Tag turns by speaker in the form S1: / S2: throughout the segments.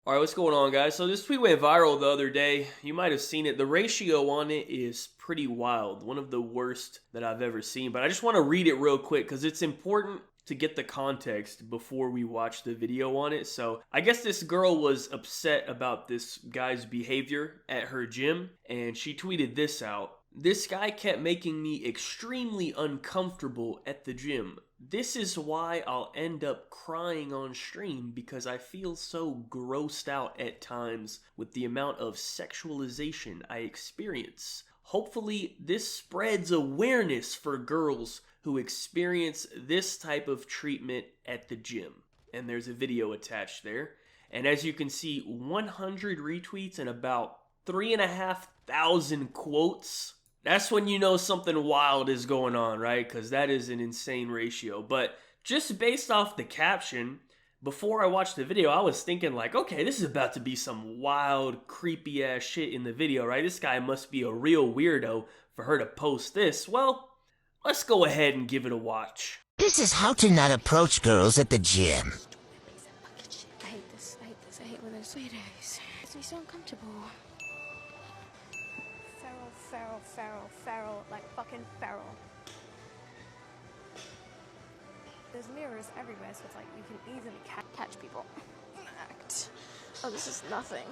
S1: Alright, what's going on, guys? So this tweet went viral the other day. You might have seen it. The ratio on it is pretty wild. One of the worst that I've ever seen. But I just want to read it real quick because it's important to get the context before we watch the video on it. So I guess this girl was upset about this guy's behavior at her gym, and she tweeted this out. This guy kept making me extremely uncomfortable at the gym. This is why I'll end up crying on stream because I feel so grossed out at times with the amount of sexualization I experience. Hopefully, this spreads awareness for girls who experience this type of treatment at the gym. And there's a video attached there. And as you can see, 100 retweets and about 3,500 quotes. That's when you know something wild is going on, right? Because that is an insane ratio. But just based off the caption, before I watched the video, I was thinking like, okay, this is about to be some wild, creepy ass shit in the video, right? This guy must be a real weirdo for her to post this. Well, let's go ahead and give it a watch.
S2: This is how to not approach girls at the gym.
S3: I hate this. I hate when there's weirdos. It makes me so uncomfortable. Feral, like fucking feral. There's mirrors everywhere, so it's like you can easily catch people. Act. Oh, this is nothing.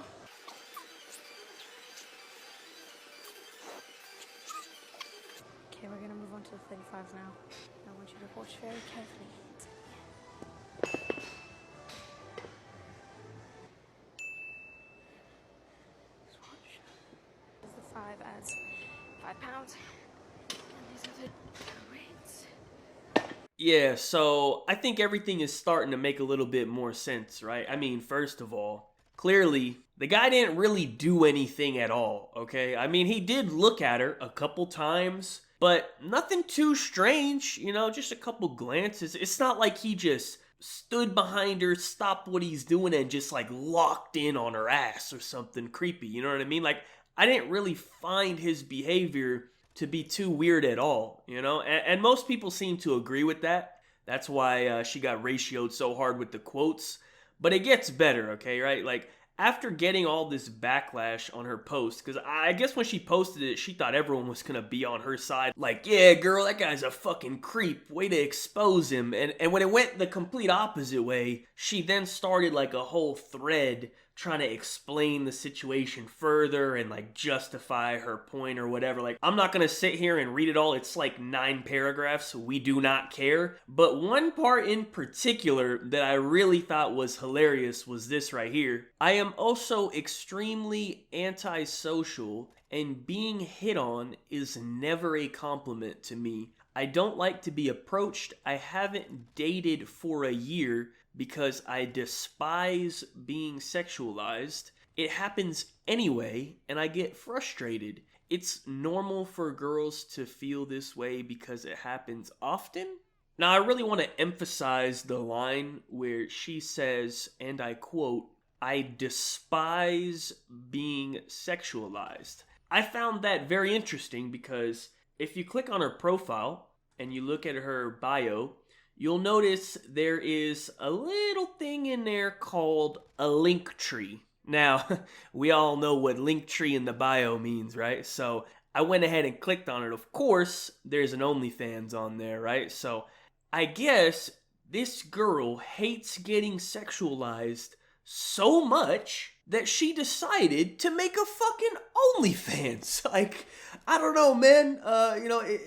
S3: Okay, we're gonna move on to the 35s now. I want you to watch very carefully. Just watch. There's the 5 as £5. And these are the rates.
S1: Yeah, so I think everything is starting to make a little bit more sense, right? I mean, first of all, clearly, the guy didn't really do anything at all, okay? I mean, he did look at her a couple times, but nothing too strange, you know, just a couple glances. It's not like he just stood behind her, stopped what he's doing, and just like locked in on her ass or something creepy, you know what I mean? Like, I didn't really find his behavior to be too weird at all, you know? And most people seem to agree with that. That's why she got ratioed so hard with the quotes. But it gets better, okay, right? Like, after getting all this backlash on her post, because I guess when she posted it, she thought everyone was going to be on her side. Like, yeah, girl, that guy's a fucking creep. Way to expose him. And when it went the complete opposite way, she then started like a whole thread trying to explain the situation further and like justify her point or whatever. Like, I'm not gonna sit here and read it all. It's like 9 paragraphs. We do not care. But one part in particular that I really thought was hilarious was this right here. I am also extremely antisocial, and being hit on is never a compliment to me. I don't like to be approached. I haven't dated for a year because I despise being sexualized. It happens anyway, and I get frustrated. It's normal for girls to feel this way because it happens often. Now, I really want to emphasize the line where she says, and I quote, "I despise being sexualized." I found that very interesting because if you click on her profile and you look at her bio, you'll notice there is a little thing in there called a link tree. Now, we all know what link tree in the bio means, right? So I went ahead and clicked on it. Of course, there's an OnlyFans on there, right? So I guess this girl hates getting sexualized so much that she decided to make a fucking OnlyFans. Like, I don't know, man.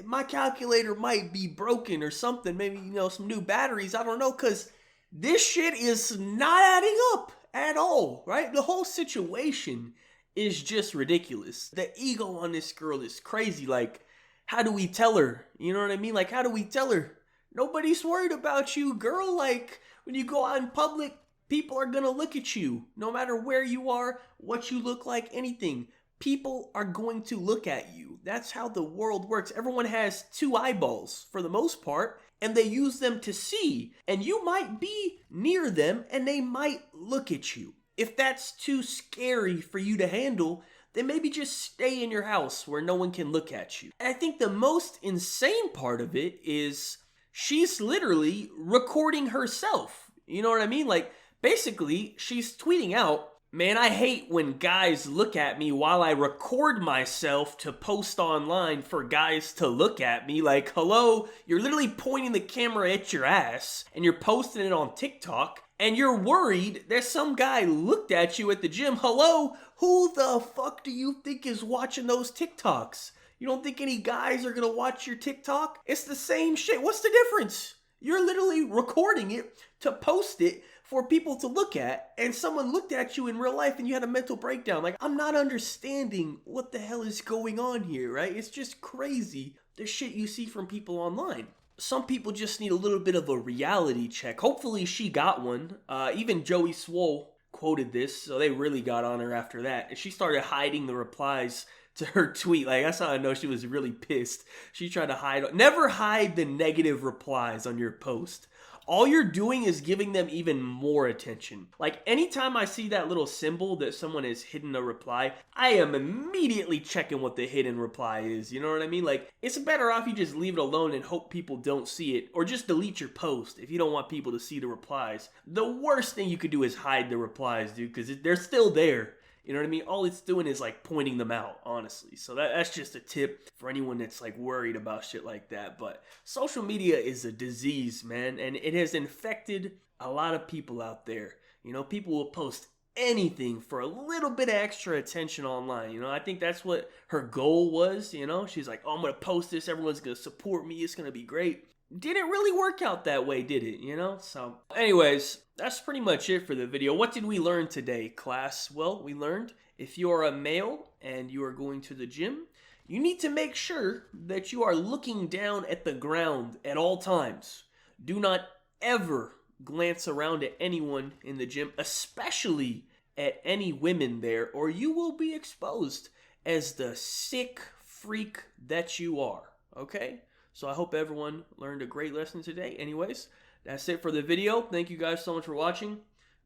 S1: My calculator might be broken or something. Maybe, some new batteries. I don't know, because this shit is not adding up at all, right? The whole situation is just ridiculous. The ego on this girl is crazy. Like, how do we tell her? You know what I mean? Like, how do we tell her? Nobody's worried about you, girl. Like, when you go out in public, people are gonna look at you. No matter where you are, what you look like, anything. People are going to look at you. That's how the world works. Everyone has 2 eyeballs, for the most part, and they use them to see. And you might be near them, and they might look at you. If that's too scary for you to handle, then maybe just stay in your house where no one can look at you. And I think the most insane part of it is she's literally recording herself. You know what I mean? Like, basically, she's tweeting out, Man, I hate when guys look at me while I record myself to post online for guys to look at me. Like, hello, you're literally pointing the camera at your ass and you're posting it on TikTok and you're worried that some guy looked at you at the gym. Hello, who the fuck do you think is watching those TikToks? You don't think any guys are gonna watch your TikTok? It's the same shit. What's the difference? You're literally recording it to post it for people to look at, and someone looked at you in real life and you had a mental breakdown. Like, I'm not understanding what the hell is going on here, right? It's just crazy, the shit you see from people online. Some people just need a little bit of a reality check. Hopefully she got one. Even Joey Swole quoted this, so they really got on her after that. And she started hiding the replies to her tweet. Like, that's how I know she was really pissed. She tried to hide. Never hide the negative replies on your post. All you're doing is giving them even more attention. Like, anytime I see that little symbol that someone has hidden a reply, I am immediately checking what the hidden reply is. You know what I mean? Like, it's better off you just leave it alone and hope people don't see it, or just delete your post if you don't want people to see the replies. The worst thing you could do is hide the replies, dude, because they're still there. You know what I mean? All it's doing is like pointing them out, honestly. So that's just a tip for anyone that's like worried about shit like that. But social media is a disease, man, and it has infected a lot of people out there. You know, people will post anything for a little bit of extra attention online. You know, I think that's what her goal was. You know, she's like, oh, I'm going to post this. Everyone's going to support me. It's going to be great. Didn't really work out that way, did it? You know? So, anyways, that's pretty much it for the video. What did we learn today, class? Well, we learned if you are a male and you are going to the gym, you need to make sure that you are looking down at the ground at all times. Do not ever glance around at anyone in the gym, especially at any women there, or you will be exposed as the sick freak that you are. Okay? So I hope everyone learned a great lesson today. Anyways, that's it for the video. Thank you guys so much for watching.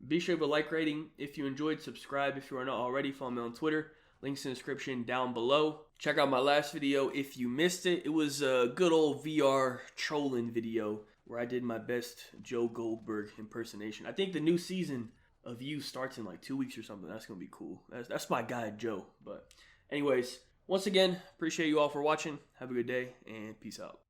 S1: Be sure to like rating if you enjoyed. Subscribe if you are not already. Follow me on Twitter. Links in the description down below. Check out my last video if you missed it. It was a good old VR trolling video where I did my best Joe Goldberg impersonation. I think the new season of You starts in like 2 weeks or something. That's going to be cool. That's my guy, Joe. But anyways, once again, appreciate you all for watching. Have a good day, and peace out.